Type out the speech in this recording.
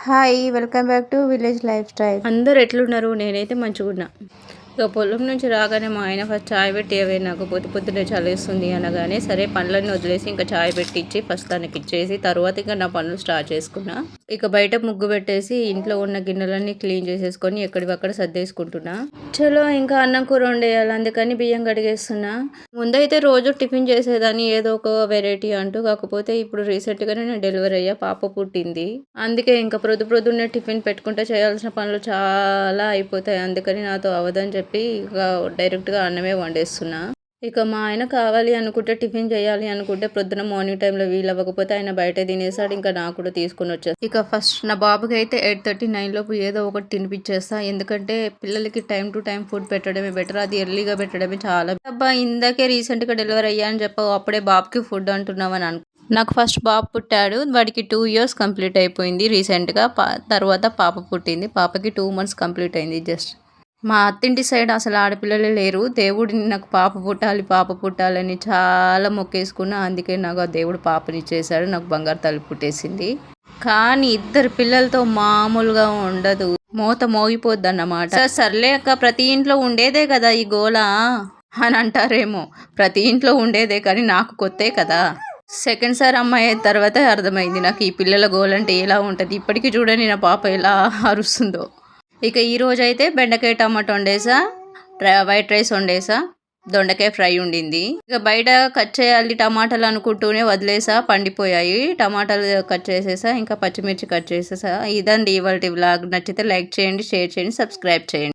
Hi welcome back to village life style. అందరు ఎట్లున్నారు? నేనైతే మంచిగున్నా. ఇక పొలం నుంచి రాగానే మా ఆయన ఫస్ట్ చాయ్ పెట్టి అవే నాకు పొద్దున్నే చలేస్తుంది అనగానే సరే పనులన్నీ వదిలేసి ఇంకా చాయ్ పెట్టించి ఫస్ట్ తనకి ఇచ్చేసి తర్వాత ఇంకా నా పనులు స్టార్ట్ చేసుకున్నా. ఇక బయట ముగ్గు పెట్టేసి ఇంట్లో ఉన్న గిన్నెలన్నీ క్లీన్ చేసేసుకొని ఎక్కడివక్కడ సర్దేసుకుంటున్నా. చలో ఇంకా అన్నం కూర వండేయాలి, అందుకని బియ్యం కడిగేస్తున్నా. ముందైతే రోజు టిఫిన్ చేసేదాన్ని ఏదో ఒక వెరైటీ అంటూ, కాకపోతే ఇప్పుడు రీసెంట్గానే నేను డెలివరీ అయ్యా, పాప పుట్టింది. అందుకే ఇంకా ప్రొద్దున్నే టిఫిన్ పెట్టుకుంటే చేయాల్సిన పనులు చాలా అయిపోతాయి. అందుకని నాతో అవదని చెప్పి ఇక డైరెక్ట్గా అన్నమే వండేస్తున్నా. ఇక మా ఆయన కావాలి అనుకుంటే టిఫిన్ చేయాలి అనుకుంటే ప్రొద్దున మార్నింగ్ టైంలో వీలు అవ్వకపోతే ఆయన బయట తినేసాడు. ఇంకా నాకు కూడా తీసుకుని వచ్చేసి ఇక ఫస్ట్ నా బాబుకి అయితే 8:39 లోపు ఏదో ఒకటి తినిపించేస్తా. ఎందుకంటే పిల్లలకి టైం టు టైం ఫుడ్ పెట్టడమే బెటర్, అది ఎర్లీగా పెట్టడమే చాలా. అబ్బా ఇందాకే రీసెంట్గా డెలివరీ అయ్యా అని చెప్పావు, అప్పుడే బాబుకి ఫుడ్ అంటున్నావని నాకు ఫస్ట్ బాబు పుట్టాడు, వాడికి 2 years కంప్లీట్ అయిపోయింది రీసెంట్గా. తర్వాత పాప పుట్టింది, పాపకి 2 months కంప్లీట్ అయింది జస్ట్. మా అత్తింటి సైడ్ అసలు ఆడపిల్లలే లేరు. దేవుడిని నాకు పాప పుట్టాలని చాలా మొక్కేసుకున్నా. అందుకే నాకు ఆ దేవుడు పాపనిచ్చేసాడు, నాకు బంగారు తల్లి పుట్టేసింది. కానీ 2 పిల్లలతో మామూలుగా ఉండదు, మోత మోగిపోద్ది అన్నమాట. సర్లే అక్క, ప్రతి ఇంట్లో ఉండేదే కదా ఈ గోల అని అంటారేమో. ప్రతి ఇంట్లో ఉండేదే, కానీ నాకు కొత్తే కదా. సెకండ్ సార్ అమ్మాయి అయిన తర్వాత అర్థమైంది నాకు ఈ పిల్లల గోలంటే ఎలా ఉంటుంది. ఇప్పటికీ చూడండి నా పాప ఎలా అరుస్తుందో. ఇక ఈరోజు అయితే బెండకాయ టమాటో వండేసా, వైట్ రైస్ వండేసా, దొండకాయ ఫ్రై ఉండింది. ఇక బయట కట్ చేయాలి టమాటాలు అనుకుంటూనే వదిలేసా, పండిపోయాయి. టమాటాలు కట్ చేసేసా, ఇంకా పచ్చిమిర్చి కట్ చేసేసా. ఇదండి ఇవాళ వ్లాగ్. నచ్చితే లైక్ చేయండి, షేర్ చేయండి, సబ్స్క్రైబ్ చేయండి.